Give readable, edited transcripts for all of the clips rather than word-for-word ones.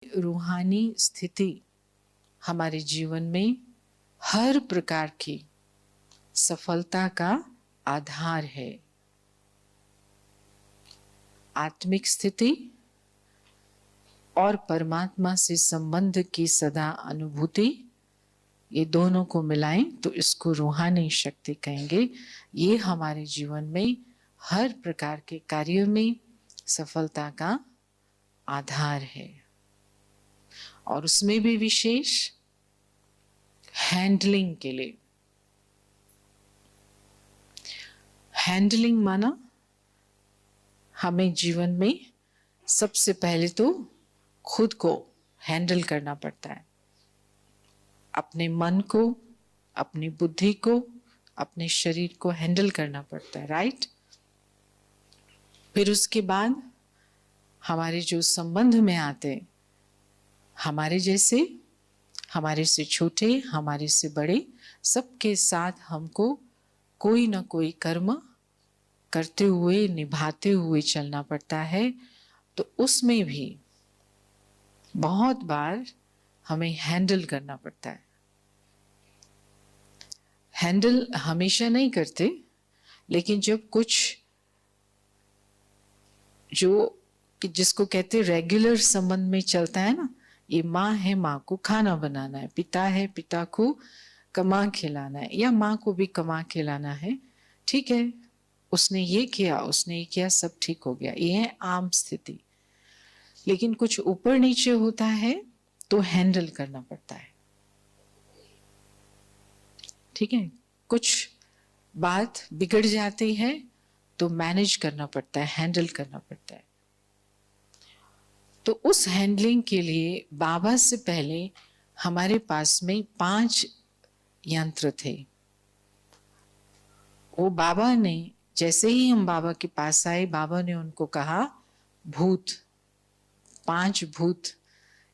रूहानी स्थिति हमारे जीवन में हर प्रकार की सफलता का आधार है। आत्मिक स्थिति और परमात्मा से संबंध की सदा अनुभूति, ये दोनों को मिलाएं तो इसको रूहानी शक्ति कहेंगे। ये हमारे जीवन में हर प्रकार के कार्यों में सफलता का आधार है। और उसमें भी विशेष हैंडलिंग के लिए। हैंडलिंग माना हमें जीवन में सबसे पहले तो खुद को हैंडल करना पड़ता है। अपने मन को, अपनी बुद्धि को, अपने शरीर को हैंडल करना पड़ता है, राइट? फिर उसके बाद हमारे जो संबंध में आते, हमारे जैसे, हमारे से छोटे, हमारे से बड़े, सबके साथ हमको कोई ना कोई कर्म करते हुए, निभाते हुए चलना पड़ता है। तो उसमें भी बहुत बार हमें हैंडल करना पड़ता है। हैंडल हमेशा नहीं करते, लेकिन जब कुछ जो जिसको कहते रेगुलर संबंध में चलता है ना, ये माँ है, माँ को खाना बनाना है, पिता है, पिता को कमा खिलाना है, या माँ को भी कमा खिलाना है, ठीक है, उसने ये किया, उसने ये किया, सब ठीक हो गया, ये है आम स्थिति। लेकिन कुछ ऊपर नीचे होता है तो हैंडल करना पड़ता है, ठीक है। कुछ बात बिगड़ जाती है तो मैनेज करना पड़ता है, हैंडल करना पड़ता है। तो उस हैंडलिंग के लिए बाबा से पहले हमारे पास में 5 यंत्र थे। वो बाबा ने, जैसे ही हम बाबा के पास आए, बाबा ने उनको कहा भूत, 5 भूत,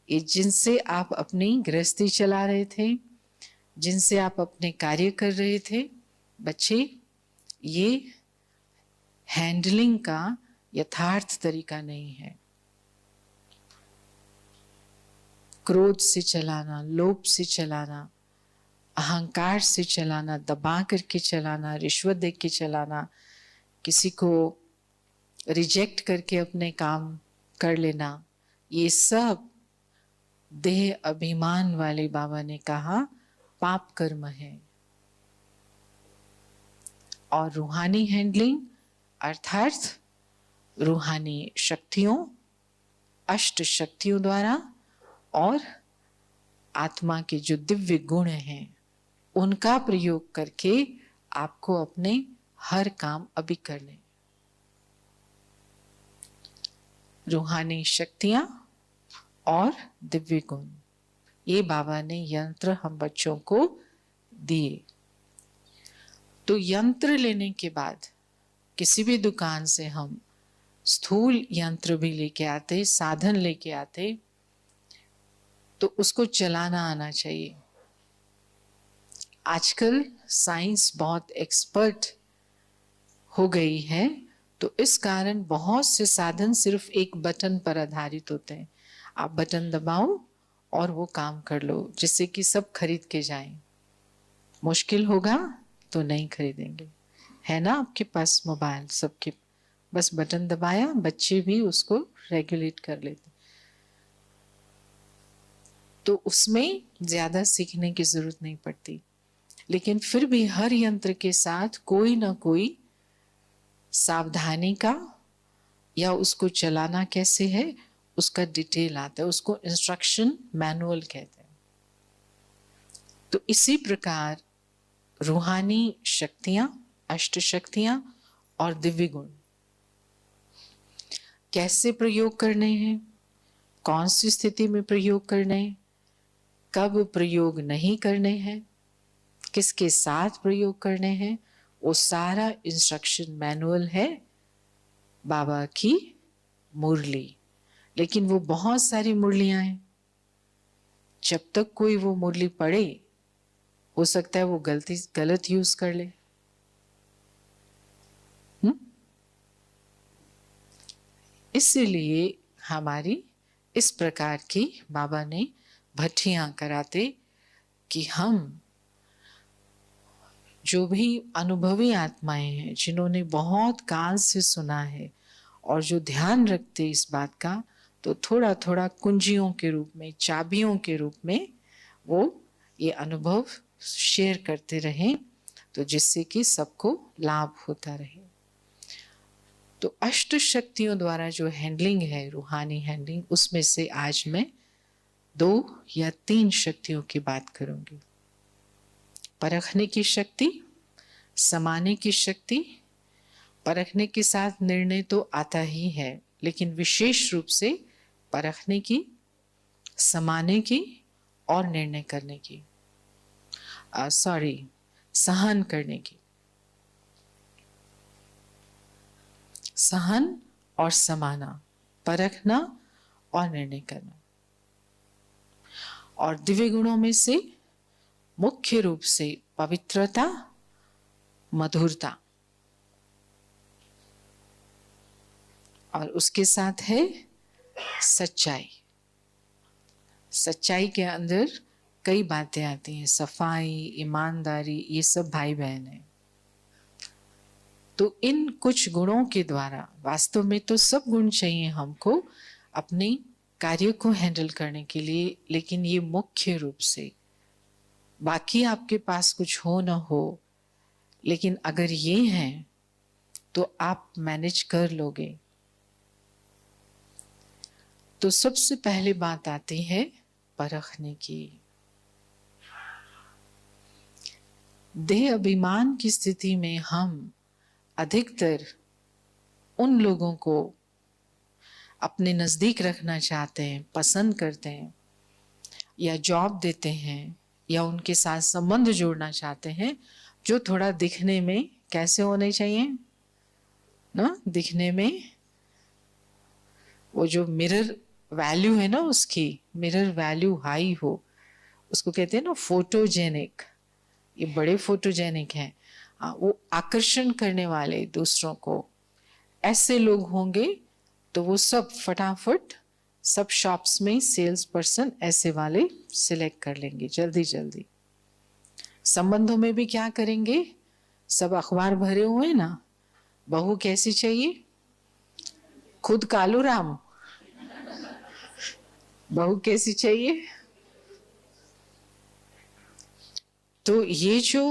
ये जिनसे आप अपनी गृहस्थी चला रहे थे, जिनसे आप अपने कार्य कर रहे थे, बच्चे, ये हैंडलिंग का यथार्थ तरीका नहीं है। क्रोध से चलाना, लोभ से चलाना, अहंकार से चलाना, दबा करके चलाना, रिश्वत दे के चलाना, किसी को रिजेक्ट करके अपने काम कर लेना, ये सब देह अभिमान वाले बाबा ने कहा पाप कर्म है। और रूहानी हैंडलिंग अर्थात रूहानी शक्तियों, अष्ट शक्तियों द्वारा और आत्मा के जो दिव्य गुण हैं उनका प्रयोग करके आपको अपने हर काम अभी करने। रूहानी शक्तियां और दिव्य गुण, ये बाबा ने यंत्र हम बच्चों को दिए। तो यंत्र लेने के बाद किसी भी दुकान से हम स्थूल यंत्र भी लेके आते, साधन लेके आते, तो उसको चलाना आना चाहिए। आजकल साइंस बहुत एक्सपर्ट हो गई है, तो इस कारण बहुत से साधन सिर्फ एक बटन पर आधारित होते हैं। आप बटन दबाओ और वो काम कर लो, जिससे कि सब खरीद के जाएं। मुश्किल होगा तो नहीं खरीदेंगे, है ना? आपके पास मोबाइल, सबके बस बटन दबाया, बच्चे भी उसको रेगुलेट कर लेते। तो उसमें ज्यादा सीखने की जरूरत नहीं पड़ती, लेकिन फिर भी हर यंत्र के साथ कोई ना कोई सावधानी का, या उसको चलाना कैसे है उसका डिटेल आता है, उसको इंस्ट्रक्शन मैनुअल कहते हैं। तो इसी प्रकार रूहानी शक्तियां, अष्ट शक्तियां और दिव्य गुण कैसे प्रयोग करने हैं, कौन सी स्थिति में प्रयोग करने हैं, कब प्रयोग नहीं करने हैं, किसके साथ प्रयोग करने हैं, वो सारा इंस्ट्रक्शन मैनुअल है बाबा की मुरली। लेकिन वो बहुत सारी मुरलियां हैं, जब तक कोई वो मुरली पढ़े, हो सकता है वो गलत यूज कर ले। इसीलिए हमारी इस प्रकार की बाबा ने भट्टियां कराते कि हम जो भी अनुभवी आत्माएं हैं, जिन्होंने बहुत काल से सुना है और जो ध्यान रखते इस बात का, तो थोड़ा थोड़ा कुंजियों के रूप में, चाबियों के रूप में वो ये अनुभव शेयर करते रहें, तो जिससे कि सबको लाभ होता रहे। तो अष्ट शक्तियों द्वारा जो हैंडलिंग है, रूहानी हैंडलिंग, उसमें से आज मैं 2 या 3 शक्तियों की बात करूंगी। परखने की शक्ति, समाने की शक्ति। परखने के साथ निर्णय तो आता ही है, लेकिन विशेष रूप से परखने की, समाने की और निर्णय करने की, सहन करने की। सहन और समाना, परखना और निर्णय करना। और दिव्य गुणों में से मुख्य रूप से पवित्रता, मधुरता, और उसके साथ है सच्चाई। सच्चाई के अंदर कई बातें आती हैं, सफाई, ईमानदारी, ये सब भाई बहन है। तो इन कुछ गुणों के द्वारा, वास्तव में तो सब गुण चाहिए हमको अपने कार्य को हैंडल करने के लिए, लेकिन ये मुख्य रूप से, बाकी आपके पास कुछ हो ना हो, लेकिन अगर ये हैं तो आप मैनेज कर लोगे। तो सबसे पहले बात आती है परखने की। देह अभिमान की स्थिति में हम अधिकतर उन लोगों को अपने नजदीक रखना चाहते हैं, पसंद करते हैं, या जॉब देते हैं, या उनके साथ संबंध जोड़ना चाहते हैं, जो थोड़ा दिखने में कैसे होने चाहिए ना, दिखने में वो जो मिरर वैल्यू है ना, उसकी मिरर वैल्यू हाई हो, उसको कहते हैं ना फोटोजेनिक। ये बड़े फोटोजेनिक हैं, वो आकर्षण करने वाले दूसरों को। ऐसे लोग होंगे तो वो सब फटाफट सब शॉप्स में सेल्स पर्सन ऐसे वाले सिलेक्ट कर लेंगे जल्दी जल्दी। संबंधों में भी क्या करेंगे, सब अखबार भरे हुए ना, बहू कैसी चाहिए, खुद कालू राम, बहू कैसी चाहिए। तो ये जो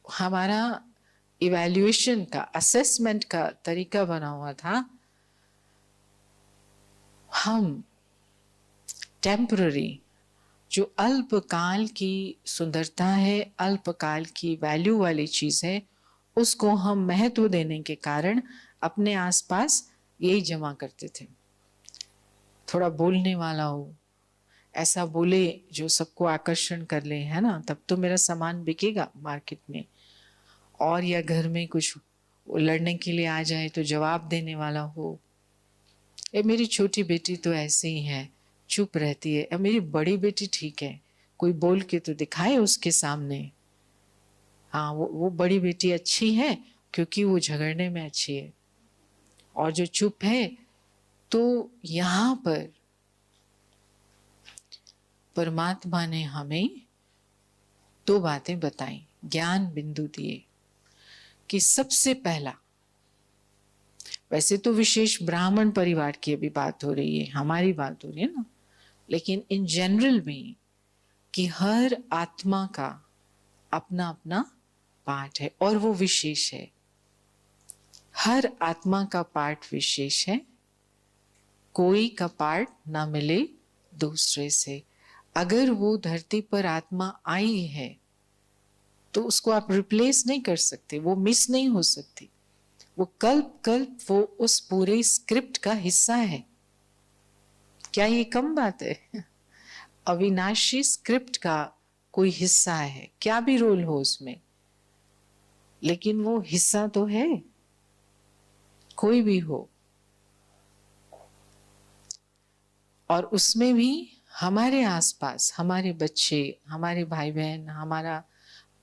हमारा इवैल्यूएशन का, असेसमेंट का तरीका बना हुआ था, हम टेम्पररी, जो अल्पकाल की सुंदरता है, अल्पकाल की वैल्यू वाली चीज है, उसको हम महत्व देने के कारण अपने आसपास यही जमा करते थे। थोड़ा बोलने वाला हो, ऐसा बोले जो सबको आकर्षण कर ले, है ना, तब तो मेरा सामान बिकेगा मार्केट में। और या घर में कुछ लड़ने के लिए आ जाए तो जवाब देने वाला हो। ये मेरी छोटी बेटी तो ऐसे ही है, चुप रहती है, अब मेरी बड़ी बेटी ठीक है, कोई बोल के तो दिखाए उसके सामने। हाँ, वो बड़ी बेटी अच्छी है क्योंकि वो झगड़ने में अच्छी है, और जो चुप है। तो यहाँ पर परमात्मा ने हमें 2 बातें बताई, ज्ञान बिंदु दिए कि सबसे पहला, वैसे तो विशेष ब्राह्मण परिवार की अभी बात हो रही है, हमारी बात हो रही है ना, लेकिन इन जनरल में कि हर आत्मा का अपना अपना पार्ट है और वो विशेष है। हर आत्मा का पार्ट विशेष है, कोई का पार्ट ना मिले दूसरे से। अगर वो धरती पर आत्मा आई है तो उसको आप रिप्लेस नहीं कर सकते, वो मिस नहीं हो सकती। वो कल्प कल्प वो उस पूरे स्क्रिप्ट का हिस्सा है। क्या ये कम बात है? अविनाशी स्क्रिप्ट का कोई हिस्सा है, क्या भी रोल हो उसमें, लेकिन वो हिस्सा तो है, कोई भी हो। और उसमें भी हमारे आसपास हमारे बच्चे, हमारे भाई बहन, हमारा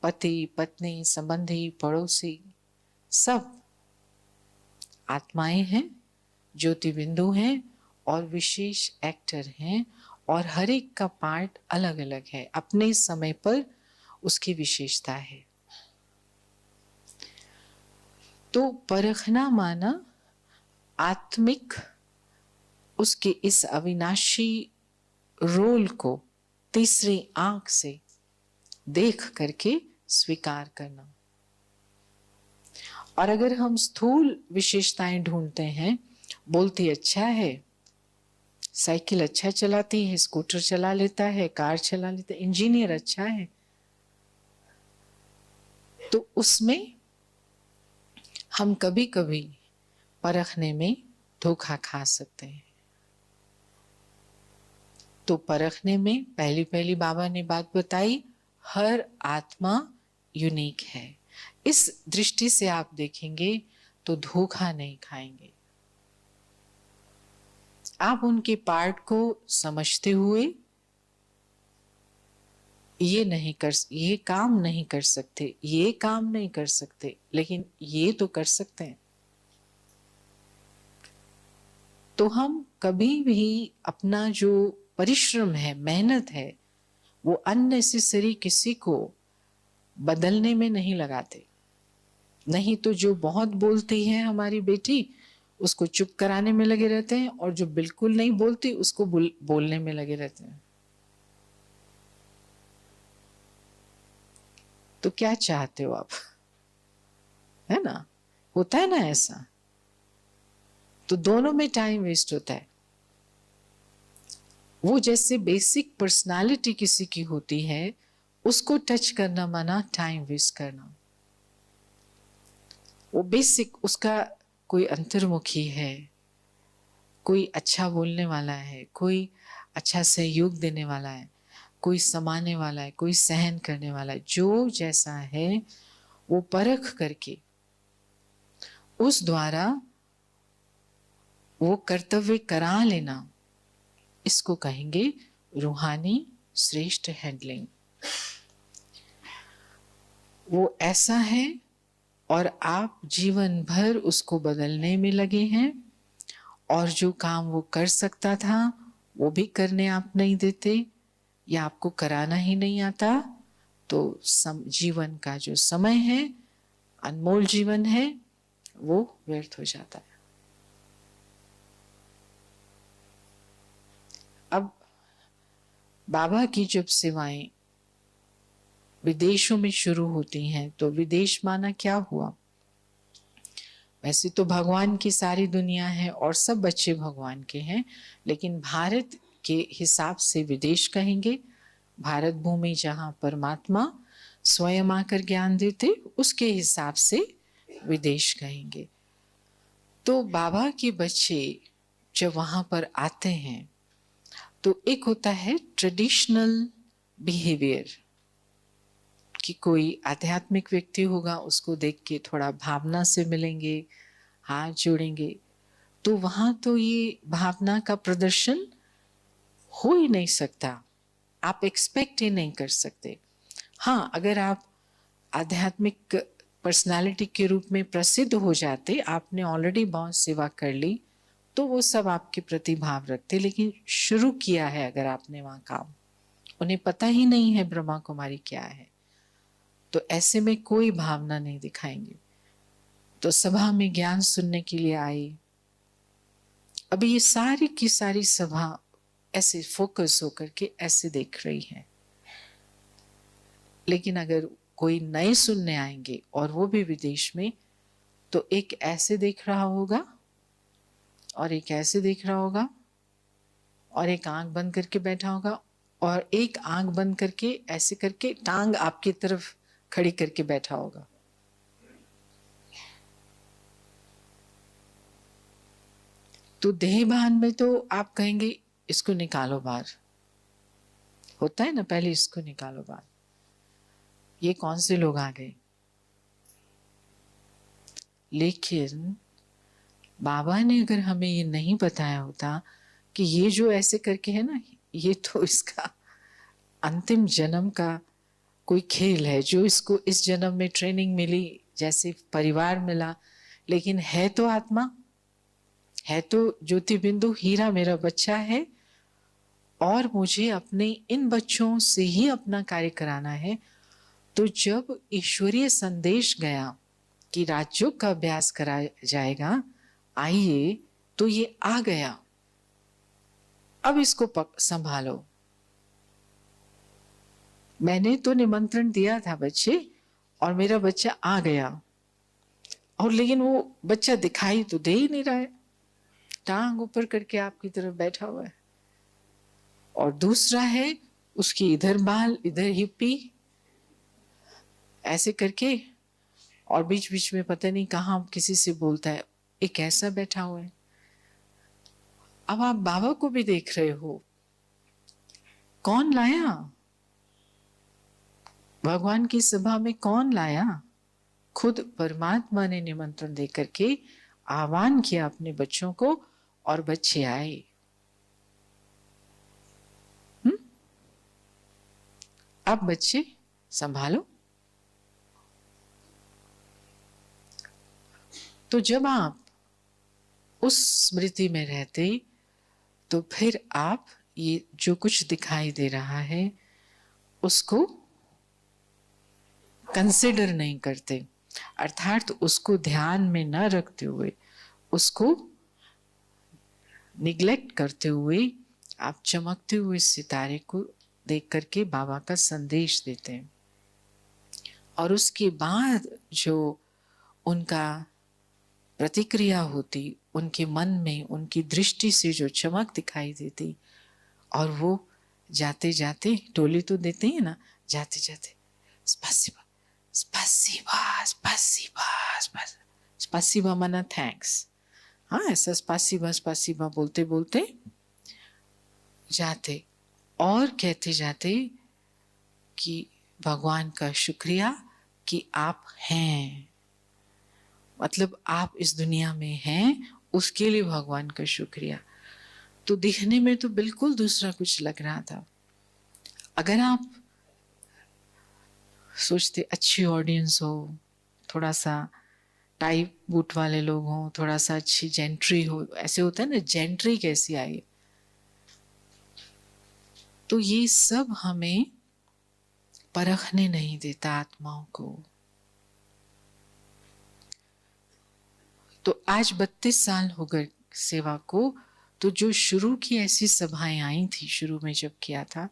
पति पत्नी, संबंधी, पड़ोसी, सब आत्माएं हैं, ज्योति बिंदु हैं, और विशेष एक्टर हैं और हर एक का पार्ट अलग अलग है, अपने समय पर उसकी विशेषता है। तो परखना माना आत्मिक उसके इस अविनाशी रोल को तीसरी आंख से देख करके स्वीकार करना। और अगर हम स्थूल विशेषताएं ढूंढते हैं, बोलती अच्छा है, साइकिल अच्छा चलाती है, स्कूटर चला लेता है, कार चला लेता है, इंजीनियर अच्छा है, तो उसमें हम कभी कभी परखने में धोखा खा सकते हैं। तो परखने में पहली पहली बाबा ने बात बताई, हर आत्मा यूनिक है। इस दृष्टि से आप देखेंगे तो धोखा नहीं खाएंगे। आप उनके पार्ट को समझते हुए ये काम नहीं कर सकते, ये काम नहीं कर सकते, लेकिन ये तो कर सकते हैं। तो हम कभी भी अपना जो परिश्रम है, मेहनत है, वो अननेसेसरी किसी को बदलने में नहीं लगाते। नहीं तो जो बहुत बोलती है हमारी बेटी, उसको चुप कराने में लगे रहते हैं, और जो बिल्कुल नहीं बोलती उसको बोलने में लगे रहते हैं। तो क्या चाहते हो आप? है ना, होता है ना ऐसा। तो दोनों में टाइम वेस्ट होता है। वो जैसे बेसिक पर्सनालिटी किसी की होती है, उसको टच करना माना टाइम वेस्ट करना। वो बेसिक, उसका कोई अंतर्मुखी है, कोई अच्छा बोलने वाला है, कोई अच्छा सहयोग देने वाला है, कोई समाने वाला है, कोई सहन करने वाला है, जो जैसा है वो परख करके उस द्वारा वो कर्तव्य करा लेना, इसको कहेंगे रूहानी श्रेष्ठ हैंडलिंग। वो ऐसा है और आप जीवन भर उसको बदलने में लगे हैं, और जो काम वो कर सकता था वो भी करने आप नहीं देते, या आपको कराना ही नहीं आता। तो जीवन का जो समय है, अनमोल जीवन है, वो व्यर्थ हो जाता है। अब बाबा की जब सेवाएं विदेशों में शुरू होती हैं, तो विदेश माना क्या हुआ? वैसे तो भगवान की सारी दुनिया है और सब बच्चे भगवान के हैं, लेकिन भारत के हिसाब से विदेश कहेंगे। भारत भूमि जहाँ परमात्मा स्वयं आकर ज्ञान देते, उसके हिसाब से विदेश कहेंगे। तो बाबा के बच्चे जब वहाँ पर आते हैं, तो एक होता है ट्रेडिशनल बिहेवियर, कि कोई आध्यात्मिक व्यक्ति होगा, उसको देख के थोड़ा भावना से मिलेंगे, हाथ जोड़ेंगे। तो वहां तो ये भावना का प्रदर्शन हो ही नहीं सकता, आप एक्सपेक्ट ही नहीं कर सकते। हाँ, अगर आप आध्यात्मिक पर्सनालिटी के रूप में प्रसिद्ध हो जाते, आपने ऑलरेडी बहुत सेवा कर ली, तो वो सब आपके प्रति भाव रखते। लेकिन शुरू किया है अगर आपने वहां काम, उन्हें पता ही नहीं है ब्रह्मा कुमारी क्या है, तो ऐसे में कोई भावना नहीं दिखाएंगे। तो सभा में ज्ञान सुनने के लिए आए, अभी ये सारी की सारी सभा ऐसे फोकस होकर के ऐसे देख रही है। लेकिन अगर कोई नए सुनने आएंगे और वो भी विदेश में, तो एक ऐसे देख रहा होगा और एक ऐसे देख रहा होगा, और एक आंख बंद करके बैठा होगा, और एक आंख बंद करके ऐसे करके टांग आपकी तरफ खड़ी करके बैठा होगा। तो देह भान में तो आप कहेंगे इसको निकालो बाहर, होता है ना, पहले इसको निकालो बाहर, ये कौन से लोग आ गए। लेकिन बाबा ने अगर हमें ये नहीं बताया होता कि ये जो ऐसे करके है ना, ये तो इसका अंतिम जन्म का कोई खेल है, जो इसको इस जन्म में ट्रेनिंग मिली, जैसे परिवार मिला, लेकिन है तो आत्मा। है तो ज्योति बिंदु हीरा मेरा बच्चा है और मुझे अपने इन बच्चों से ही अपना कार्य कराना है। तो जब ईश्वरीय संदेश गया कि राजयोग का अभ्यास कराया जाएगा, आइए, तो ये आ गया, अब इसको संभालो। मैंने तो निमंत्रण दिया था बच्चे, और मेरा बच्चा आ गया, और लेकिन वो बच्चा दिखाई तो दे ही नहीं रहा है, टांग ऊपर करके आपकी तरफ बैठा हुआ है। और दूसरा है, उसकी इधर बाल इधर हिप्पी ऐसे करके, और बीच बीच में पता नहीं कहाँ किसी से बोलता है, एक ऐसा बैठा हुआ है। अब आप बाबा को भी देख रहे हो, कौन लाया भगवान की सभा में, कौन लाया? खुद परमात्मा ने निमंत्रण देकर के आह्वान किया अपने बच्चों को, और बच्चे आए। अब बच्चे संभालो। तो जब आप उस स्मृति में रहते, तो फिर आप ये जो कुछ दिखाई दे रहा है उसको कंसिडर नहीं करते, अर्थात उसको ध्यान में न रखते हुए, उसको निग्लेक्ट करते हुए आप चमकते हुए सितारे को देख करके बाबा का संदेश देते हैं। और उसके बाद जो उनका प्रतिक्रिया होती, उनके मन में उनकी दृष्टि से जो चमक दिखाई देती, और वो जाते जाते टोली तो देते हैं ना, जाते जाते स्पासिबा स्पासिबा स्पासिबा स्पासिबा माना थैंक्स। हाँ, ऐसा स्पासिबा स्पासिबा बोलते बोलते जाते, और कहते जाते कि भगवान का शुक्रिया कि आप हैं, मतलब आप इस दुनिया में हैं, उसके लिए भगवान का शुक्रिया। तो दिखने में तो बिल्कुल दूसरा कुछ लग रहा था। अगर आप सोचते अच्छी ऑडियंस हो, थोड़ा सा टाइप बूट वाले लोग हों, थोड़ा सा अच्छी जेंट्री हो, ऐसे होता है ना, जेंट्री कैसी आई, तो ये सब हमें परखने नहीं देता आत्माओं को। तो आज 32 साल हो गए सेवा को, तो जो शुरू की ऐसी सभाएं आई थी, शुरू में जब किया था,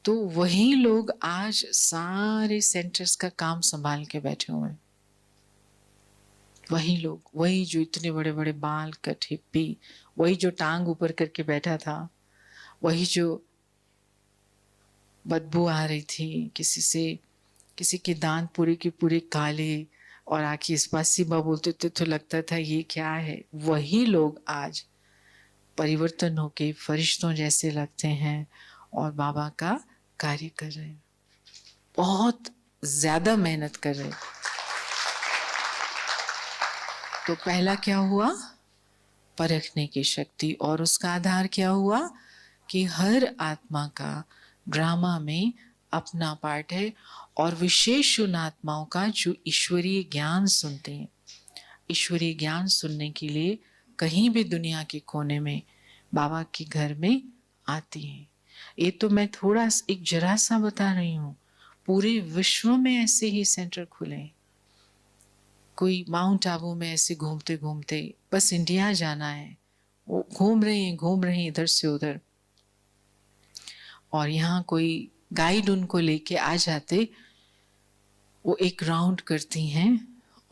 तो वही लोग आज सारे सेंटर्स का काम संभाल के बैठे हुए हैं। वही लोग, वही जो इतने बड़े बड़े बाल कट हिप्पी, वही जो टांग ऊपर करके बैठा था, वही जो बदबू आ रही थी किसी से, किसी के दांत पूरे के पूरे काले, और आखिर स्पासिबा बोलते थे तो लगता था ये क्या है, वही लोग आज परिवर्तन होके फरिश्तों जैसे लगते हैं और बाबा का कार्य कर रहे हैं, बहुत ज्यादा मेहनत कर रहे हैं। तो पहला क्या हुआ? परखने की शक्ति, और उसका आधार क्या हुआ कि हर आत्मा का ड्रामा में अपना पार्ट है, और विशेष उन आत्माओं का जो ईश्वरीय ज्ञान सुनते हैं। ईश्वरीय ज्ञान सुनने के लिए कहीं भी दुनिया के कोने में बाबा के घर में आती हैं। ये तो मैं थोड़ा एक जरा सा बता रही हूँ, पूरे विश्व में ऐसे ही सेंटर खुले। कोई माउंट आबू में ऐसे घूमते घूमते बस इंडिया जाना है, वो घूम रहे हैं इधर से उधर, और यहाँ कोई गाइड उनको लेके आ जाते, वो एक राउंड करती हैं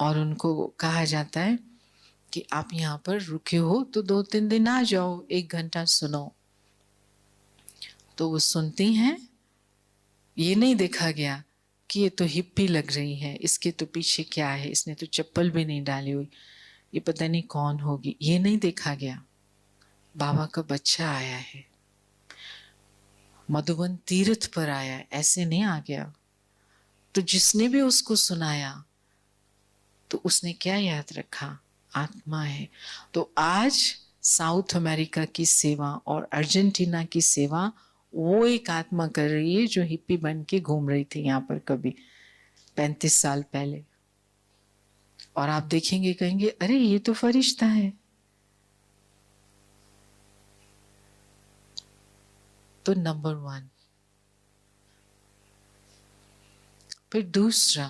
और उनको कहा जाता है कि आप यहाँ पर रुके हो तो 2-3 दिन आ जाओ, 1 घंटा सुनो। तो वो सुनती हैं। ये नहीं देखा गया कि ये तो हिप्पी लग रही है, इसके तो पीछे क्या है, इसने तो चप्पल भी नहीं डाली हुई, ये पता नहीं कौन होगी, ये नहीं देखा गया। बाबा का बच्चा आया है, मधुबन तीर्थ पर आया, ऐसे नहीं आ गया। तो जिसने भी उसको सुनाया तो उसने क्या याद रखा? आत्मा है। तो आज साउथ अमेरिका की सेवा और अर्जेंटीना की सेवा वो एक आत्मा कर रही है जो हिप्पी बन के घूम रही थी यहाँ पर कभी 35 साल पहले। और आप देखेंगे, कहेंगे अरे ये तो फरिश्ता है, तो नंबर 1। फिर दूसरा,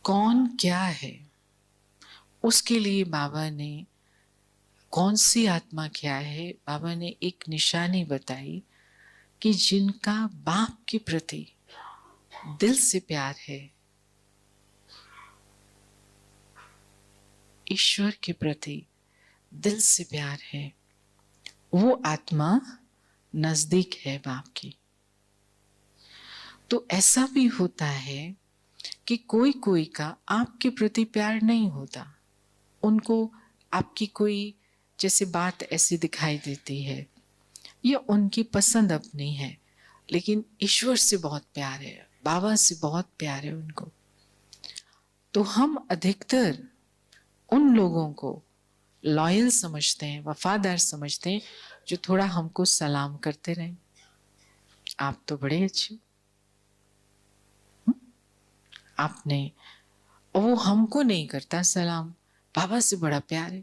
कौन क्या है, उसके लिए बाबा ने, कौन सी आत्मा क्या है, बाबा ने एक निशानी बताई कि जिनका बाप के प्रति दिल से प्यार है, ईश्वर के प्रति दिल से प्यार है, वो आत्मा नजदीक है बाप की। तो ऐसा भी होता है कि कोई कोई का आपके प्रति प्यार नहीं होता, उनको आपकी कोई जैसे बात ऐसी दिखाई देती है या उनकी पसंद अपनी है, लेकिन ईश्वर से बहुत प्यार है, बाबा से बहुत प्यार है उनको। तो हम अधिकतर उन लोगों को लॉयल समझते हैं, वफादार समझते हैं, जो थोड़ा हमको सलाम करते रहें, आप तो बड़े अच्छे हो, आपने, और वो हमको नहीं करता सलाम, बाबा से बड़ा प्यार है,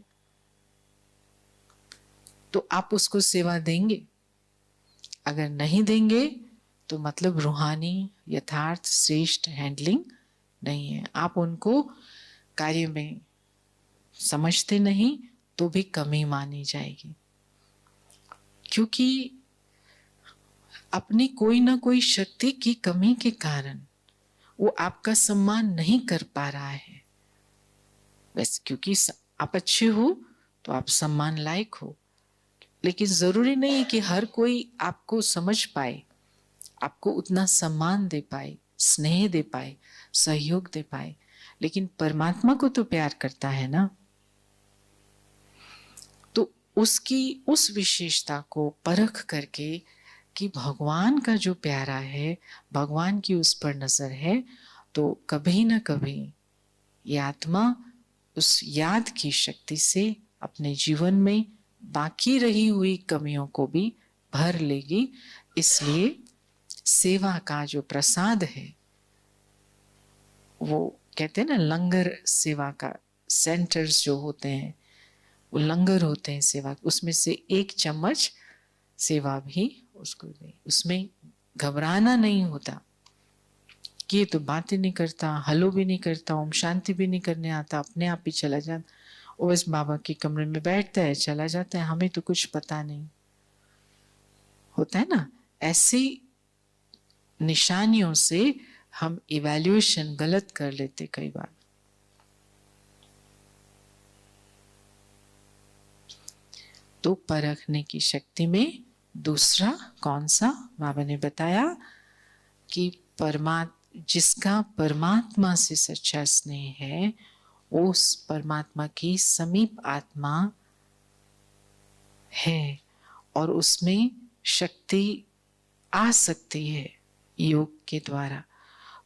तो आप उसको सेवा देंगे? अगर नहीं देंगे तो मतलब रूहानी यथार्थ श्रेष्ठ हैंडलिंग नहीं है। आप उनको कार्य में समझते नहीं तो भी कमी मानी जाएगी, क्योंकि अपनी कोई ना कोई शक्ति की कमी के कारण वो आपका सम्मान नहीं कर पा रहा है। बस क्योंकि आप अच्छे हो तो आप सम्मान लायक हो, लेकिन जरूरी नहीं है कि हर कोई आपको समझ पाए, आपको उतना सम्मान दे पाए, स्नेह दे पाए, सहयोग दे पाए, लेकिन परमात्मा को तो प्यार करता है ना। तो उसकी उस विशेषता को परख करके कि भगवान का जो प्यारा है, भगवान की उस पर नजर है, तो कभी ना कभी ये आत्मा उस याद की शक्ति से अपने जीवन में बाकी रही हुई कमियों को भी भर लेगी। इसलिए सेवा का जो प्रसाद है, वो कहते हैं ना लंगर सेवा का, सेंटर्स जो होते हैं वो लंगर होते हैं सेवा, उसमें से 1 चम्मच सेवा भी उसको दे। उसमें घबराना नहीं होता कि ये तो बातें नहीं करता, हलो भी नहीं करता, ओम शांति भी नहीं करने आता, अपने आप ही चला जाता, वो बस बाबा के कमरे में बैठता है, चला जाता है, हमें तो कुछ पता नहीं होता है ना। ऐसी निशानियों से हम इवैल्यूएशन गलत कर लेते कई बार। तो परखने की शक्ति में दूसरा कौन सा, बाबा ने बताया कि जिसका परमात्मा से सच्चा स्नेह है, उस परमात्मा की समीप आत्मा है और उसमें शक्ति आ सकती है योग के द्वारा।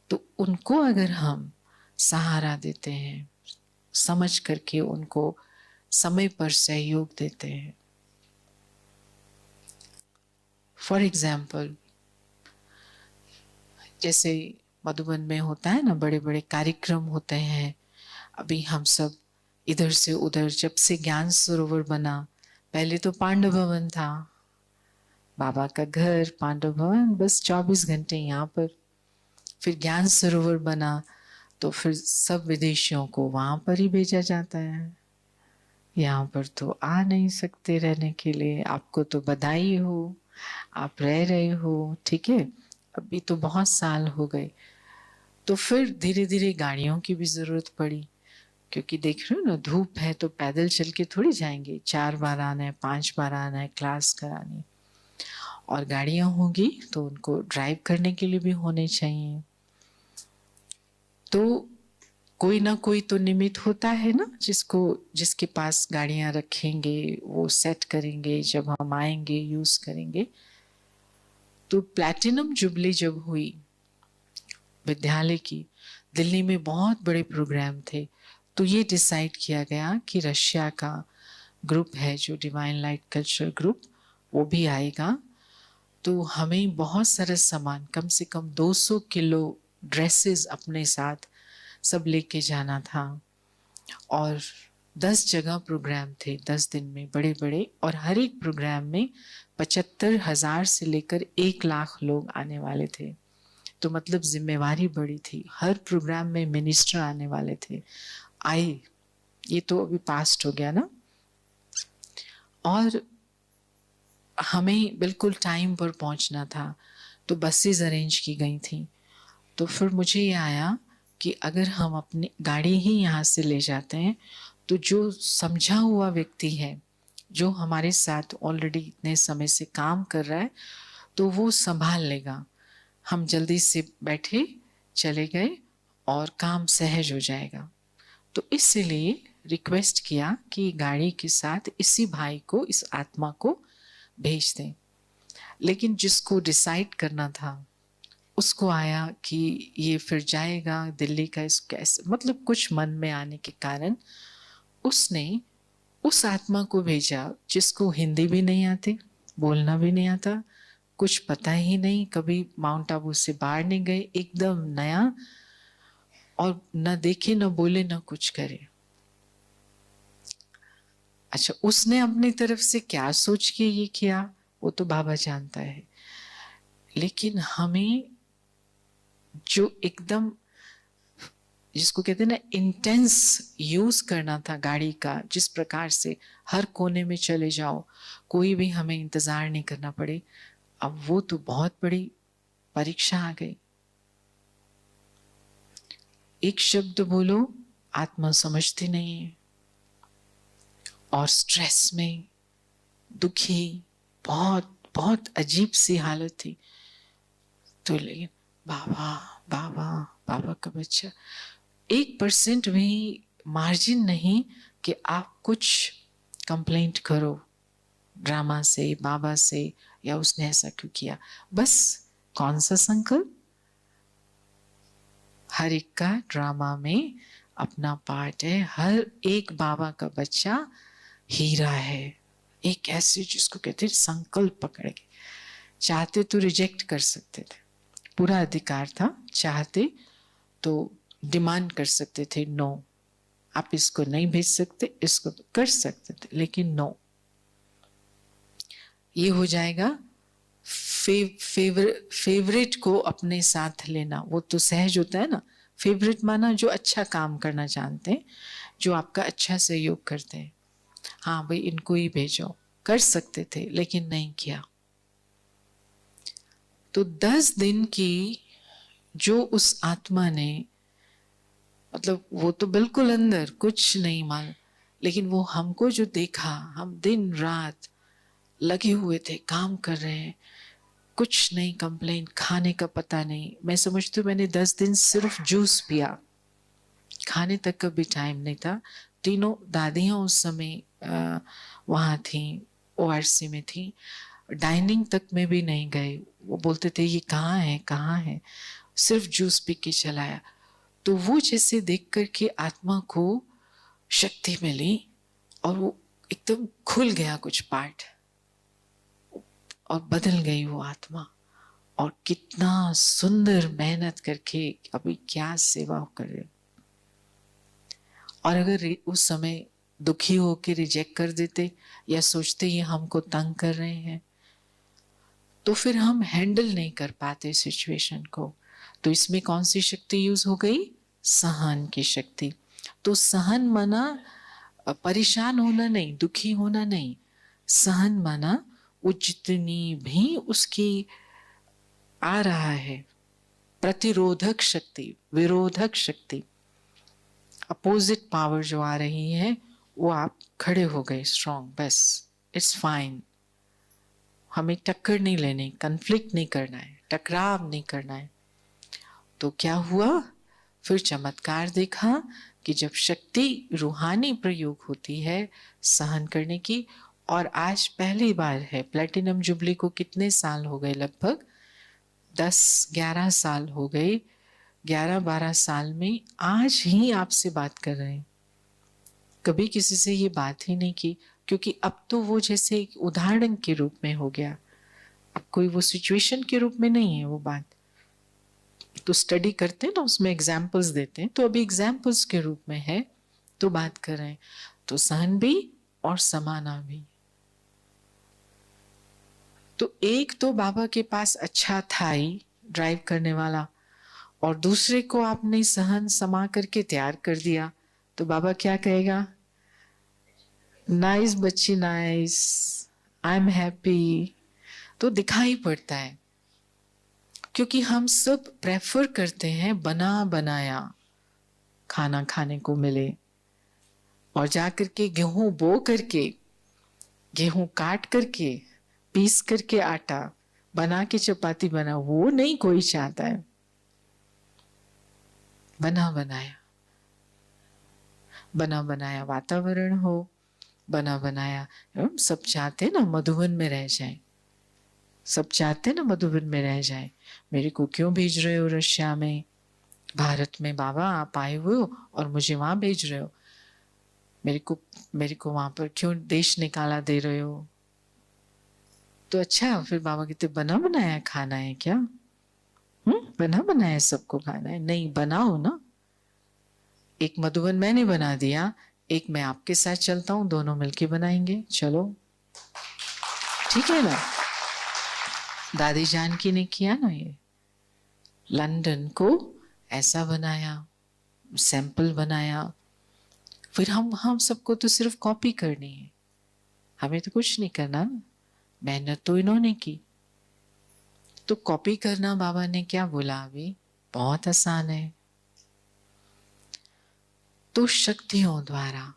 तो उनको अगर हम सहारा देते हैं, समझ करके उनको समय पर सहयोग देते हैं। फॉर एग्जाम्पल, जैसे मधुबन में होता है ना, बड़े बड़े कार्यक्रम होते हैं। अभी हम सब इधर से उधर, जब से ज्ञान सरोवर बना, पहले तो पांडव भवन था, बाबा का घर पांडव भवन, बस 24 घंटे यहाँ पर। फिर ज्ञान सरोवर बना तो फिर सब विदेशियों को वहां पर ही भेजा जाता है, यहाँ पर तो आ नहीं सकते रहने के लिए। आपको तो बधाई हो, आप रह रहे हो, ठीक है, अभी तो बहुत साल हो गए। तो फिर धीरे धीरे गाड़ियों की भी जरूरत पड़ी, क्योंकि देख रहे हो ना, धूप है तो पैदल चल के थोड़ी जाएंगे, 4 बार आना है, 5 बार आना है, क्लास करानी, और गाड़ियां होंगी तो उनको ड्राइव करने के लिए भी होने चाहिए। तो कोई ना कोई तो निमित्त होता है ना, जिसके पास गाड़ियां रखेंगे, वो सेट करेंगे, जब हम आएंगे यूज करेंगे। तो प्लैटिनम जुबली जब हुई विद्यालय की, दिल्ली में बहुत बड़े प्रोग्राम थे, तो ये डिसाइड किया गया कि रशिया का ग्रुप है जो डिवाइन लाइट कल्चर ग्रुप, वो भी आएगा। तो हमें बहुत सारा सामान, कम से कम 200 किलो ड्रेसेस अपने साथ सब लेके जाना था, और 10 जगह प्रोग्राम थे 10 दिन में, बड़े बड़े, और हर एक प्रोग्राम में 75,000 से लेकर 1 लाख लोग आने वाले थे। तो मतलब जिम्मेवारी बड़ी थी। हर प्रोग्राम में मिनिस्टर आने वाले थे, आए। ये तो अभी पास्ट हो गया ना। और हमें बिल्कुल टाइम पर पहुंचना था, तो बसेस अरेंज की गई थी। तो फिर मुझे ये आया कि अगर हम अपनी गाड़ी ही यहाँ से ले जाते हैं, तो जो समझा हुआ व्यक्ति है, जो हमारे साथ ऑलरेडी इतने समय से काम कर रहा है, तो वो संभाल लेगा। हम जल्दी से बैठे, चले गए, और काम सहज हो जाएगा। तो इसलिए रिक्वेस्ट किया कि गाड़ी के साथ इसी भाई को, इस आत्मा को भेज दें। लेकिन जिसको डिसाइड करना था, उसको आया कि ये फिर जाएगा दिल्ली का, इस कैसे, मतलब कुछ मन में आने के कारण उसने उस आत्मा को भेजा जिसको हिंदी भी नहीं आती, बोलना भी नहीं आता, कुछ पता ही नहीं, कभी माउंट आबू से बाहर नहीं गए, एकदम नया, और न देखे न बोले न कुछ करे। अच्छा, उसने अपनी तरफ से क्या सोच के ये किया, वो तो बाबा जानता है। लेकिन हमें जो एकदम, जिसको कहते हैं ना, इंटेंस यूज करना था गाड़ी का, जिस प्रकार से हर कोने में चले जाओ, कोई भी हमें इंतजार नहीं करना पड़े, अब वो तो बहुत बड़ी परीक्षा आ गई। एक शब्द बोलो, आत्मा समझती नहीं है, और स्ट्रेस में, दुखी, बहुत बहुत अजीब सी हालत थी। तो लेकिन बाबा बाबा बाबा का बच्चा, 1% भी मार्जिन नहीं कि आप कुछ कंप्लेंट करो ड्रामा से, बाबा से, या उसने ऐसा क्यों किया। बस कौन सा संकल्प, हर एक का ड्रामा में अपना पार्ट है। हर एक बाबा का बच्चा हीरा है, एक ऐसे जिसको कहते हैं संकल्प पकड़ के। चाहते तो रिजेक्ट कर सकते थे, पूरा अधिकार था। चाहते तो डिमांड कर सकते थे, नो आप इसको नहीं भेज सकते, इसको कर सकते थे, लेकिन नो, ये हो जाएगा। फेवरेट को अपने साथ लेना, वो तो सहज होता है ना। फेवरेट माना जो अच्छा काम करना जानते हैं, जो आपका अच्छा सहयोग करते हैं। हाँ भाई, इनको ही भेजो, कर सकते थे लेकिन नहीं किया। तो 10 दिन की जो उस आत्मा ने, मतलब वो तो बिल्कुल अंदर कुछ नहीं मान, लेकिन वो हमको जो देखा, हम दिन रात लगे हुए थे, काम कर रहे हैं, कुछ नहीं कंप्लेन, खाने का पता नहीं। मैं समझती हूँ मैंने 10 दिन सिर्फ जूस पिया, खाने तक का भी टाइम नहीं था। तीनों दादियाँ उस समय वहाँ थी, ORC में थी, डाइनिंग तक में भी नहीं गए। वो बोलते थे ये कहाँ है कहाँ है, सिर्फ जूस पी के चलाया। तो वो जैसे देख करके आत्मा को शक्ति मिली, और वो एकदम खुल गया कुछ पार्ट, और बदल गई वो आत्मा। और कितना सुंदर मेहनत करके अभी क्या सेवा कर रहे। और अगर उस समय दुखी होकर रिजेक्ट कर देते, या सोचते ये हमको तंग कर रहे हैं, तो फिर हम हैंडल नहीं कर पाते सिचुएशन को। तो इसमें कौन सी शक्ति यूज हो गई, सहन की शक्ति। तो सहन माना परेशान होना नहीं, दुखी होना नहीं। सहन माना वो जितनी भी उसकी आ रहा है प्रतिरोधक शक्ति, विरोधक शक्ति, अपोजिट पावर जो आ रही है, वो आप खड़े हो गए स्ट्रॉन्ग, बस इट्स फाइन। हमें टक्कर नहीं लेनी, कन्फ्लिक्ट नहीं करना है, टकराव नहीं करना है। तो क्या हुआ, फिर चमत्कार देखा कि जब शक्ति रूहानी प्रयोग होती है सहन करने की। और आज पहली बार है, प्लेटिनम जुबली को कितने साल हो गए, लगभग 10-11 साल हो गए। 11-12 साल में आज ही आपसे बात कर रहे हैं, कभी किसी से ये बात ही नहीं की, क्योंकि अब तो वो जैसे एक उदाहरण के रूप में हो गया, अब कोई वो सिचुएशन के रूप में नहीं है वो बात। तो स्टडी करते हैं ना, उसमें एग्जाम्पल्स देते हैं, तो अभी एग्जाम्पल्स के रूप में है, तो बात कर रहे हैं। तो सहन भी और समाना भी। तो एक तो बाबा के पास अच्छा था ही ड्राइव करने वाला, और दूसरे को आपने सहन समा करके तैयार कर दिया, तो बाबा क्या कहेगा? नाइस बच्ची नाइस, आई एम हैप्पी। तो दिखाई पड़ता है, क्योंकि हम सब प्रेफर करते हैं बना बनाया खाना खाने को मिले, और जाकर के गेहूं बो करके, गेहूं काट करके, पीस करके आटा बना के चपाती बना, वो नहीं कोई चाहता है। बना बनाया, बना बनाया वातावरण हो, बना बनाया। सब चाहते हैं ना मधुबन में रह जाए, सब चाहते हैं ना मधुबन में रह जाए। मेरे को क्यों भेज रहे हो रशिया में, भारत में बाबा आप आए हुए हो और मुझे वहां भेज रहे हो, मेरे को वहां पर क्यों देश निकाला दे रहे हो? तो अच्छा, फिर बाबा कहते बना बनाया खाना है क्या? बना बनाया सबको खाना है? नहीं, बनाओ ना। एक मधुबन मैंने बना दिया, एक मैं आपके साथ चलता हूं, दोनों मिलके बनाएंगे, चलो ठीक है ना। दादी जानकी ने किया ना ये, लंदन को ऐसा बनाया, सैंपल बनाया। फिर हम सबको तो सिर्फ कॉपी करनी है, हमें तो कुछ नहीं करना, मेहनत तो इन्होंने की। तो कॉपी करना बाबा ने क्या बोला अभी, बहुत आसान है। तो शक्तियों द्वारा।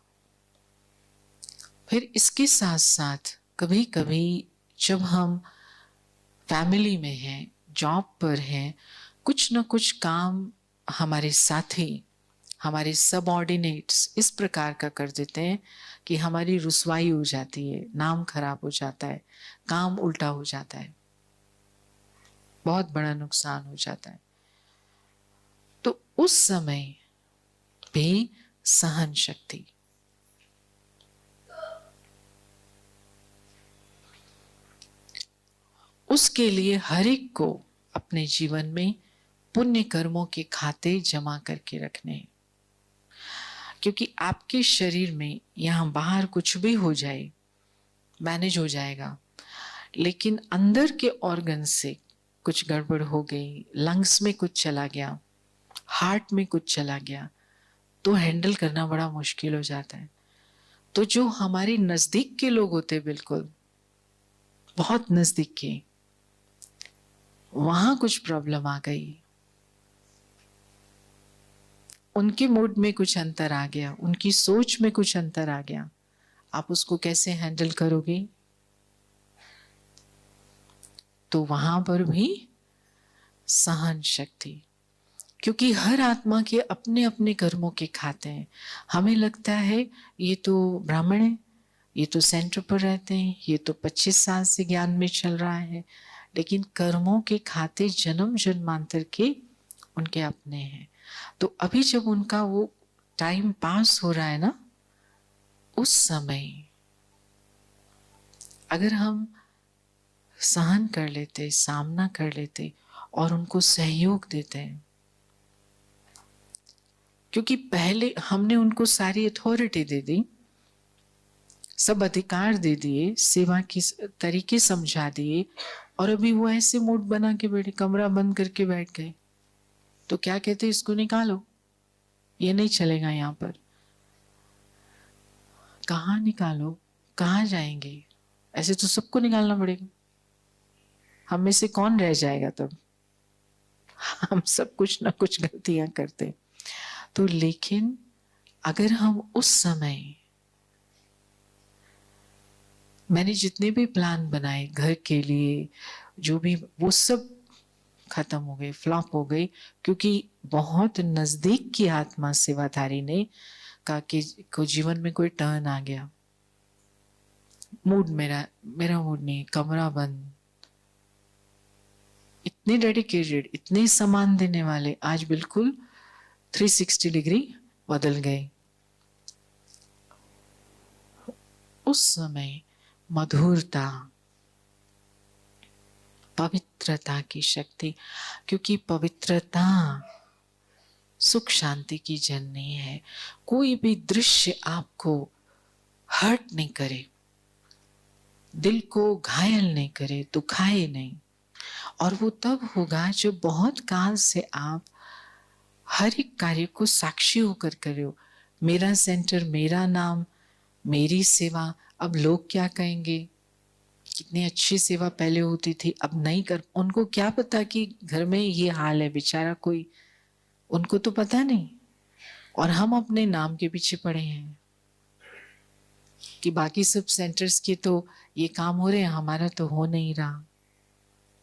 फिर इसके साथ साथ कभी कभी जब हम फैमिली में हैं, जॉब पर हैं, कुछ न कुछ काम हमारे साथी, हमारे सबऑर्डिनेट्स इस प्रकार का कर देते हैं कि हमारी रुसवाई हो जाती है, नाम खराब हो जाता है, काम उल्टा हो जाता है, बहुत बड़ा नुकसान हो जाता है। तो उस समय भी सहन शक्ति, उसके लिए हर एक को अपने जीवन में पुण्य कर्मों के खाते जमा करके रखने हैं। क्योंकि आपके शरीर में यहां बाहर कुछ भी हो जाए मैनेज हो जाएगा, लेकिन अंदर के ऑर्गन से कुछ गड़बड़ हो गई, लंग्स में कुछ चला गया, हार्ट में कुछ चला गया, तो हैंडल करना बड़ा मुश्किल हो जाता है। तो जो हमारे नजदीक के लोग होते, बिल्कुल बहुत नजदीक के, वहां कुछ प्रॉब्लम आ गई, उनके मूड में कुछ अंतर आ गया, उनकी सोच में कुछ अंतर आ गया, आप उसको कैसे हैंडल करोगे? तो वहां पर भी सहन शक्ति, क्योंकि हर आत्मा के अपने अपने कर्मों के खाते हैं। हमें लगता है ये तो ब्राह्मण है, ये तो सेंटर पर रहते हैं, ये तो 25 साल से ज्ञान में चल रहा है, लेकिन कर्मों के खाते जन्म जन्मांतर के उनके अपने हैं। तो अभी जब उनका वो टाइम पास हो रहा है ना, उस समय अगर हम सहन कर लेते, सामना कर लेते और उनको सहयोग देते हैं, क्योंकि पहले हमने उनको सारी अथॉरिटी दे दी, सब अधिकार दे दिए, सेवा की तरीके समझा दिए, और अभी वो ऐसे मूड बना के बैठे, कमरा बंद करके बैठ गए, तो क्या कहते, इसको निकालो, ये नहीं चलेगा यहां पर। कहाँ निकालो, कहाँ जाएंगे? ऐसे तो सबको निकालना पड़ेगा, हम में से कौन रह जाएगा तब? हम सब कुछ ना कुछ गलतियां करते। तो लेकिन अगर हम उस समय, मैंने जितने भी प्लान बनाए घर के लिए, जो भी, वो सब खत्म हो गए, फ्लॉप हो गई, क्योंकि बहुत नजदीक की आत्मा सेवाधारी ने कहा कि को जीवन में कोई टर्न आ गया, मूड मेरा मूड नहीं, कमरा बंद। इतने डेडिकेटेड, इतने सम्मान देने वाले आज बिल्कुल 360 डिग्री बदल गए। उस समय मधुरता, पवित्रता की शक्ति, क्योंकि पवित्रता सुख शांति की जननी है। कोई भी दृश्य आपको हर्ट नहीं करे, दिल को घायल नहीं करे, दुखाए नहीं। और वो तब होगा जब बहुत काल से आप हर एक कार्य को साक्षी होकर करे हो। मेरा सेंटर, मेरा नाम, मेरी सेवा, अब लोग क्या कहेंगे, कितनी अच्छी सेवा पहले होती थी, अब नहीं कर। उनको क्या पता कि घर में ये हाल है, बेचारा कोई, उनको तो पता नहीं। और हम अपने नाम के पीछे पड़े हैं कि बाकी सब सेंटर्स के तो ये काम हो रहे हैं, हमारा तो हो नहीं रहा।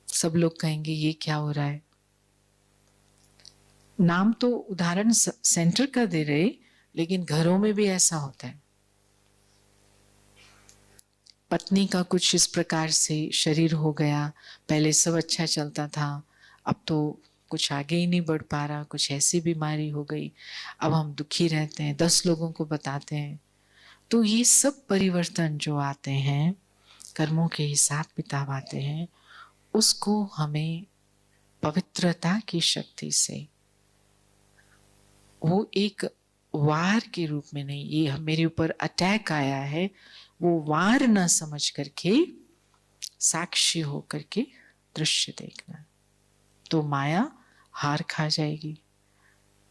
सब लोग कहेंगे ये क्या हो रहा है। नाम तो उदाहरण सेंटर का दे रहे, लेकिन घरों में भी ऐसा होता है। पत्नी का कुछ इस प्रकार से शरीर हो गया, पहले सब अच्छा चलता था, अब तो कुछ आगे ही नहीं बढ़ पा रहा, कुछ ऐसी बीमारी हो गई, अब हम दुखी रहते हैं, 10 लोगों को बताते हैं। तो ये सब परिवर्तन जो आते हैं, कर्मों के हिसाब किताब आते हैं, उसको हमें पवित्रता की शक्ति से, वो एक वार के रूप में नहीं, ये मेरे ऊपर अटैक आया है, वो वार ना समझ करके साक्षी हो करके दृश्य देखना, तो माया हार खा जाएगी।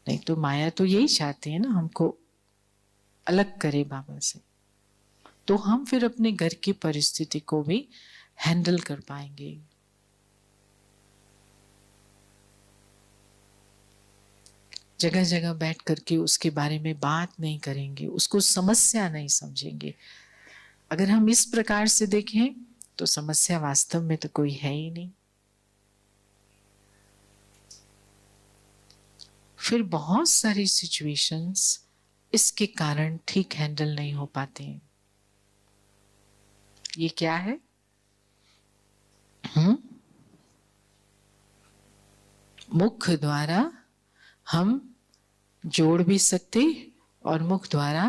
नहीं तो माया तो यही चाहती है ना, हमको अलग करे बाबा से, तो हम फिर अपने घर की परिस्थिति को भी हैंडल कर पाएंगे। जगह जगह बैठ करके उसके बारे में बात नहीं करेंगे, उसको समस्या नहीं समझेंगे। अगर हम इस प्रकार से देखें तो समस्या वास्तव में तो कोई है ही नहीं। फिर बहुत सारी सिचुएशंस इसके कारण ठीक हैंडल नहीं हो पाते हैं। ये क्या है? मुख द्वारा हम जोड़ भी सकते और मुख द्वारा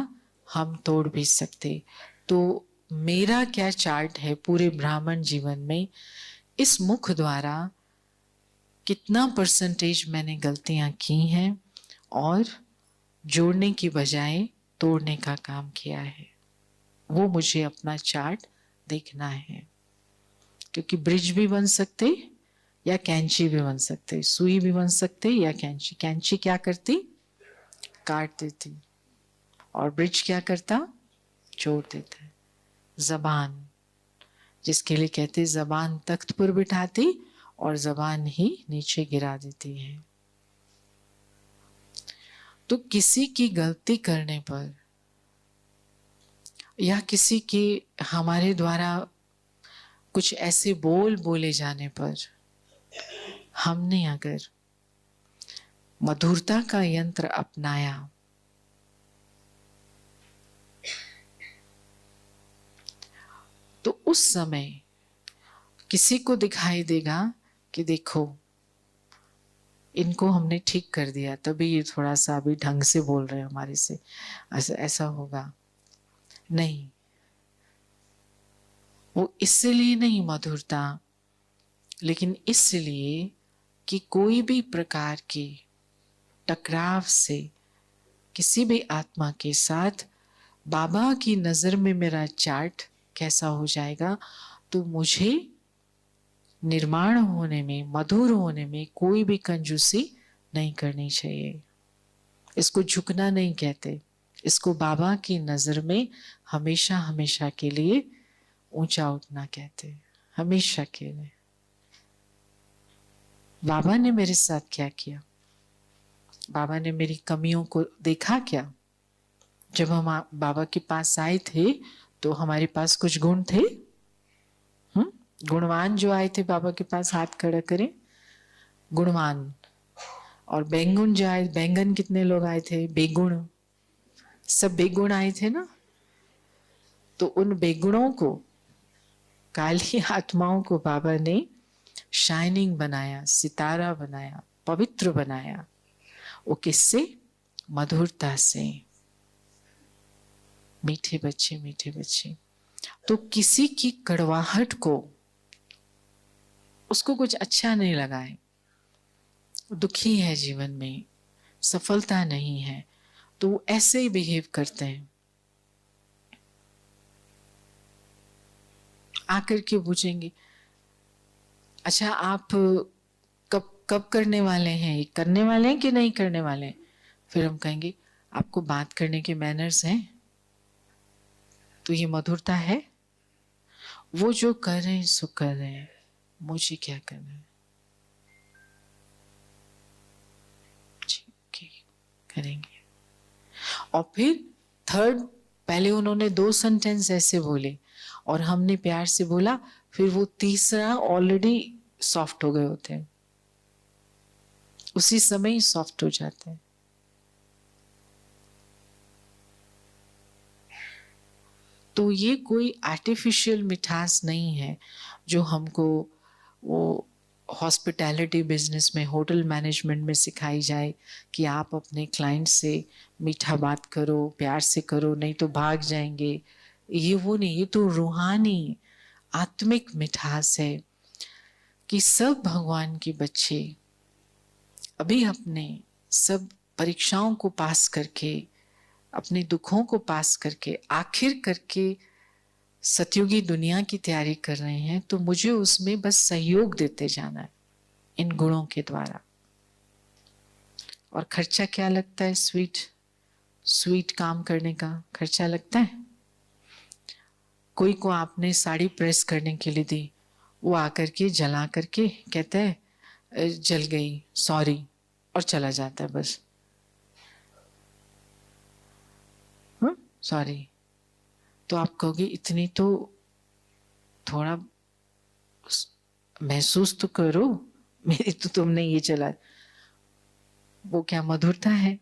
हम तोड़ भी सकते। तो मेरा क्या चार्ट है पूरे ब्राह्मण जीवन में, इस मुख द्वारा कितना परसेंटेज मैंने गलतियां की हैं और जोड़ने की बजाय तोड़ने का काम किया है, वो मुझे अपना चार्ट देखना है। क्योंकि ब्रिज भी बन सकते या कैंची भी बन सकते, सुई भी बन सकते या कैंची। कैंची क्या करती? काट देती, और ब्रिज क्या करता? जोड़ देता है। जबान, जिसके लिए कहते जबान तख्त पर बिठाती और जबान ही नीचे गिरा देती है। तो किसी की गलती करने पर या किसी के हमारे द्वारा कुछ ऐसे बोल बोले जाने पर हमने अगर मधुरता का यंत्र अपनाया, तो उस समय किसी को दिखाई देगा कि देखो इनको हमने ठीक कर दिया, तभी ये थोड़ा सा अभी ढंग से बोल रहे हैं हमारे से, ऐसा होगा नहीं। वो इसलिए नहीं मधुरता, लेकिन इसलिए कि कोई भी प्रकार के टकराव से किसी भी आत्मा के साथ बाबा की नजर में मेरा चार्ट कैसा हो जाएगा, तो मुझे निर्माण होने में, मधुर होने में कोई भी कंजूसी नहीं करनी चाहिए। इसको झुकना नहीं कहते, इसको बाबा की नजर में हमेशा हमेशा के लिए ऊंचा उठना कहते, हमेशा के लिए। बाबा ने मेरे साथ क्या किया? बाबा ने मेरी कमियों को देखा क्या? जब हम बाबा के पास आए थे तो हमारे पास कुछ गुण थे। गुणवान जो आए थे बाबा के पास, हाथ खड़ा करें। गुणवान। और बेगुण जो आए, बैंगन कितने लोग आए थे? बेगुण, सब बेगुण आए थे ना। तो उन बेगुणों को, काली आत्माओं को बाबा ने शाइनिंग बनाया, सितारा बनाया, पवित्र बनाया। वो किससे? मधुरता से। मीठे बच्चे, मीठे बच्चे। तो किसी की कड़वाहट को, उसको कुछ अच्छा नहीं लगा है, दुखी है जीवन में, सफलता नहीं है, तो वो ऐसे ही बिहेव करते हैं। आकर के पूछेंगे, अच्छा आप कब कब करने वाले हैं, करने वाले हैं कि नहीं करने वाले हैं? फिर हम कहेंगे आपको बात करने के मैनर्स हैं? तो ये मधुरता है? वो जो कर रहे हैं सो कर रहे हैं, मुझे क्या करना है? ठीक करेंगे। और फिर थर्ड, पहले उन्होंने 2 सेंटेंस ऐसे बोले और हमने प्यार से बोला, फिर वो तीसरा ऑलरेडी सॉफ्ट हो गए होते हैं, उसी समय ही सॉफ्ट हो जाते हैं। तो ये कोई आर्टिफिशियल मिठास नहीं है जो हमको वो हॉस्पिटैलिटी बिजनेस में, होटल मैनेजमेंट में सिखाई जाए कि आप अपने क्लाइंट से मीठा बात करो, प्यार से करो, नहीं तो भाग जाएंगे। ये वो नहीं, ये तो रूहानी आत्मिक मिठास है कि सब भगवान के बच्चे अभी अपने सब परीक्षाओं को पास करके, अपने दुखों को पास करके आखिर करके सतयुगी दुनिया की तैयारी कर रहे हैं। तो मुझे उसमें बस सहयोग देते जाना है इन गुणों के द्वारा। और खर्चा क्या लगता है? स्वीट काम करने का खर्चा लगता है। कोई को आपने साड़ी प्रेस करने के लिए दी, वो आकर के जला करके कहता है जल गई, सॉरी, और चला जाता है बस। सॉरी। तो आप कहोगे इतनी तो थोड़ा महसूस तो करो, मेरी तो तुमने ये चला। वो क्या मधुरता है?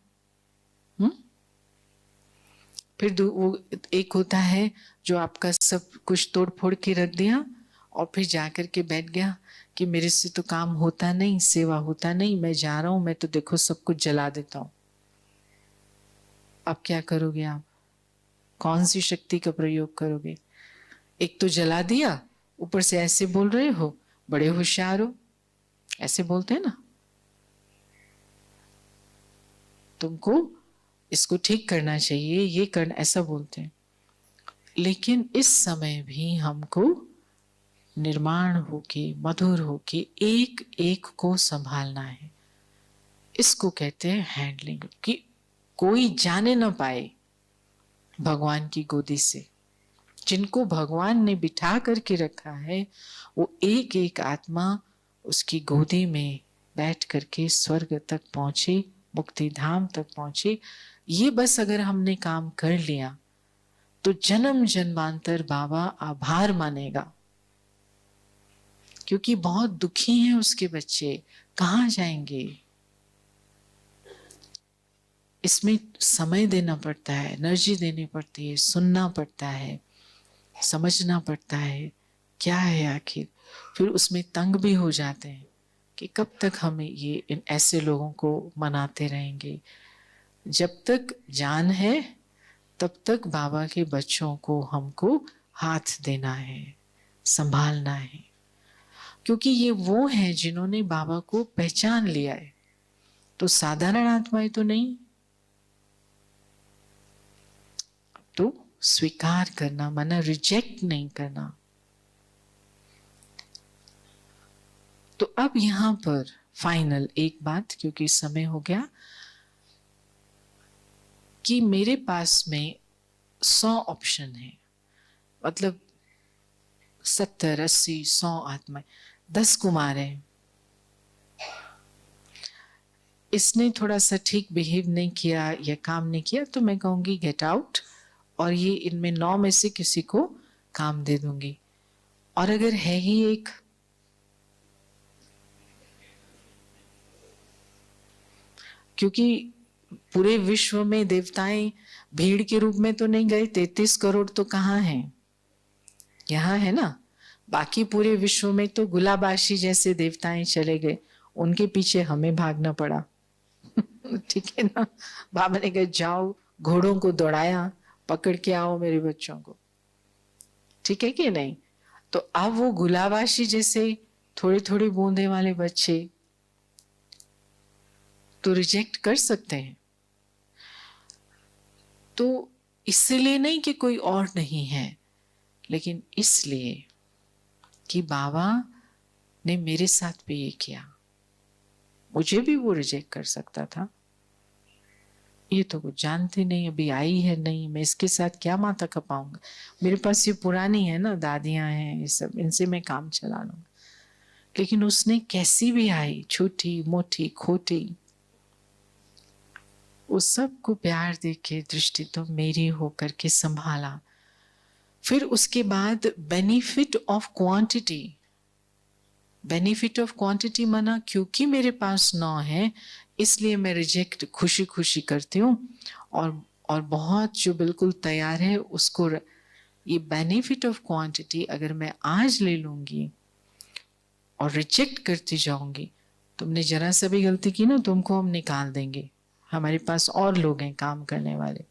फिर वो एक होता है जो आपका सब कुछ तोड़ फोड़ के रख दिया और फिर जाकर के बैठ गया कि मेरे से तो काम होता नहीं, सेवा होता नहीं, मैं जा रहा हूं, मैं तो देखो सब कुछ जला देता हूं। अब क्या करोगे आप? कौन सी शक्ति का प्रयोग करोगे? एक तो जला दिया, ऊपर से ऐसे बोल रहे हो बड़े होशियार हो, ऐसे बोलते हैं ना। तुमको इसको ठीक करना चाहिए, ये करना, ऐसा बोलते हैं। लेकिन इस समय भी हमको निर्माण होके, मधुर होके एक एक को संभालना है। इसको कहते हैं हैंडलिंग, कि कोई जाने ना पाए भगवान की गोदी से। जिनको भगवान ने बिठा करके रखा है वो एक एक आत्मा उसकी गोदी में बैठ करके स्वर्ग तक पहुंचे, मुक्ति धाम तक पहुंचे। ये बस अगर हमने काम कर लिया तो जन्म जन्मांतर बाबा आभार मानेगा, क्योंकि बहुत दुखी हैं उसके बच्चे, कहाँ जाएंगे। इसमें समय देना पड़ता है, एनर्जी देनी पड़ती है, सुनना पड़ता है, समझना पड़ता है क्या है आखिर। फिर उसमें तंग भी हो जाते हैं कि कब तक हम ये इन ऐसे लोगों को मनाते रहेंगे। जब तक जान है तब तक बाबा के बच्चों को हमको हाथ देना है, संभालना है, क्योंकि ये वो हैं जिन्होंने बाबा को पहचान लिया है। तो साधारण आत्माएं तो नहीं। तो स्वीकार करना माना रिजेक्ट नहीं करना। तो अब यहां पर फाइनल एक बात, क्योंकि समय हो गया, कि मेरे पास में 100 ऑप्शन है, मतलब 70, 80, 100 आत्माएं, 10 कुमार हैं। इसने थोड़ा सा ठीक बिहेव नहीं किया या काम नहीं किया तो मैं कहूंगी गेट आउट, और ये इनमें 9 में से किसी को काम दे दूंगी। और अगर है ही एक, क्योंकि पूरे विश्व में देवताएं भीड़ के रूप में तो नहीं गए, 33 करोड़ तो कहाँ हैं? यहाँ है ना। बाकी पूरे विश्व में तो गुलाबाशी जैसे देवताएं चले गए, उनके पीछे हमें भागना पड़ा। ठीक है ना। बाबा ने कहा जाओ, घोड़ों को दौड़ाया, पकड़ के आओ मेरे बच्चों को। ठीक है कि नहीं? तो अब वो गुलाबाशी जैसे थोड़ी थोड़ी बूंदे वाले बच्चे तो रिजेक्ट कर सकते हैं। तो इसलिए नहीं कि कोई और नहीं है, लेकिन इसलिए कि बाबा ने मेरे साथ भी ये किया, मुझे भी वो रिजेक्ट कर सकता था। ये तो कुछ जानती नहीं, अभी आई है नहीं, मैं इसके साथ क्या माथा खपाऊंगा, मेरे पास ये पुरानी है ना, दादियां हैं ये सब, इनसे मैं काम चला लूंगा। लेकिन उसने कैसी भी आई, छोटी मोटी खोटी, उस सबको प्यार देके दृष्टि तो मेरी होकर के संभाला। फिर उसके बाद benefit of quantity, benefit of quantity माना क्योंकि मेरे पास 9 है इसलिए मैं रिजेक्ट खुशी खुशी करती हूँ, और बहुत जो बिल्कुल तैयार है उसको ये बेनिफिट ऑफ क्वांटिटी अगर मैं आज ले लूंगी और रिजेक्ट करती जाऊंगी, तुमने जरा सा भी गलती की ना, तुमको हम निकाल देंगे, हमारे पास और लोग हैं काम करने वाले।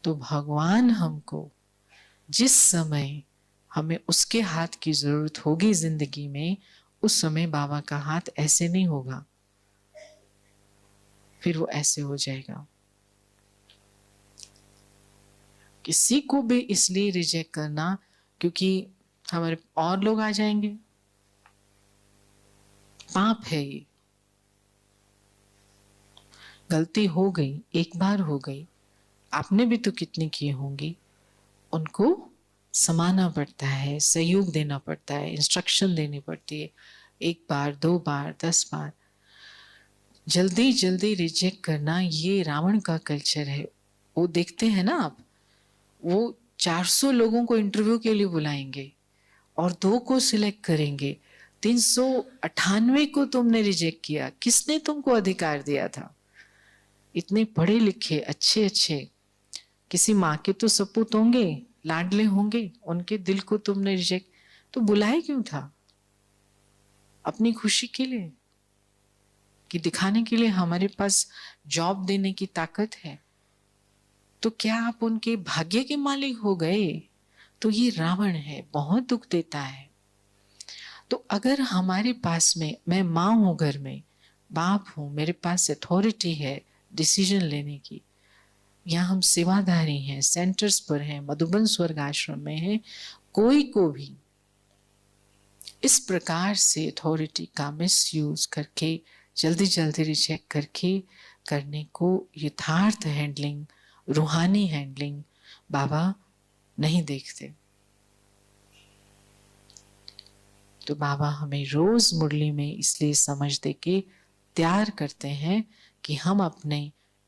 तो भगवान हमको जिस समय हमें उसके हाथ की जरूरत होगी जिंदगी में, उस समय बाबा का हाथ ऐसे नहीं होगा, फिर वो ऐसे हो जाएगा। किसी को भी इसलिए रिजेक्ट करना क्योंकि हमारे और लोग आ जाएंगे, पाप है ये। गलती हो गई, एक बार हो गई, आपने भी तो कितनी की होंगी, उनको समाना पड़ता है, सहयोग देना पड़ता है, इंस्ट्रक्शन देनी पड़ती है, 1 बार 2 बार 10 बार। जल्दी जल्दी रिजेक्ट करना ये रावण का कल्चर है। वो देखते हैं ना आप, वो 400 लोगों को इंटरव्यू के लिए बुलाएंगे और 2 को सिलेक्ट करेंगे, 398 को तुमने रिजेक्ट किया, किसने तुमको अधिकार दिया था? इतने पढ़े लिखे अच्छे अच्छे, किसी माँ के तो सपूत होंगे, लाडले होंगे, उनके दिल को तुमने रिजेक्ट, तो बुलाए क्यों था? अपनी खुशी के लिए, कि दिखाने के लिए हमारे पास जॉब देने की ताकत है। तो क्या आप उनके भाग्य के मालिक हो गए? तो ये रावण है, बहुत दुख देता है। तो अगर हमारे पास में, मैं माँ हूं घर में, बाप हूं, मेरे पास अथॉरिटी है डिसीजन लेने की, यहाँ हम सेवाधारी हैं, सेंटर्स पर हैं, मधुबन स्वर्ग आश्रम में हैं, कोई को भी इस प्रकार से अथॉरिटी का मिसयूज करके जल्दी जल्दी रिजेक्ट करके करने को यथार्थ हैंडलिंग, रूहानी हैंडलिंग बाबा नहीं देखते। तो बाबा हमें रोज मुरली में इसलिए समझ दे के तैयार करते हैं कि हम अपने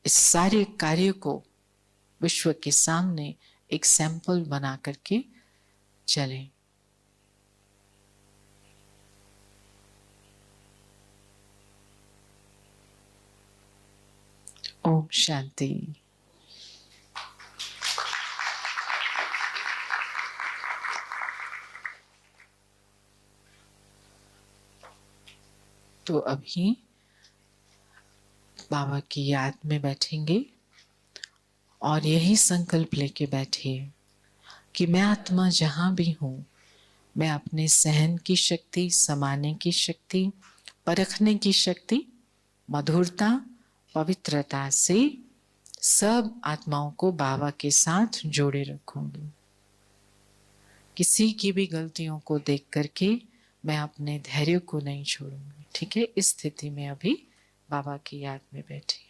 इस सारे कार्य को विश्व के सामने एक सैंपल बना करके चलें। ओम शांति। तो अभी बाबा की याद में बैठेंगे और यही संकल्प लेके बैठिए कि मैं आत्मा जहां भी हूं, मैं अपने सहन की शक्ति, समाने की शक्ति, परखने की शक्ति, मधुरता, पवित्रता से सब आत्माओं को बाबा के साथ जोड़े रखूंगी। किसी की भी गलतियों को देख करके मैं अपने धैर्य को नहीं छोड़ूंगी। ठीक है, इस स्थिति में अभी बाबा की याद में बैठी।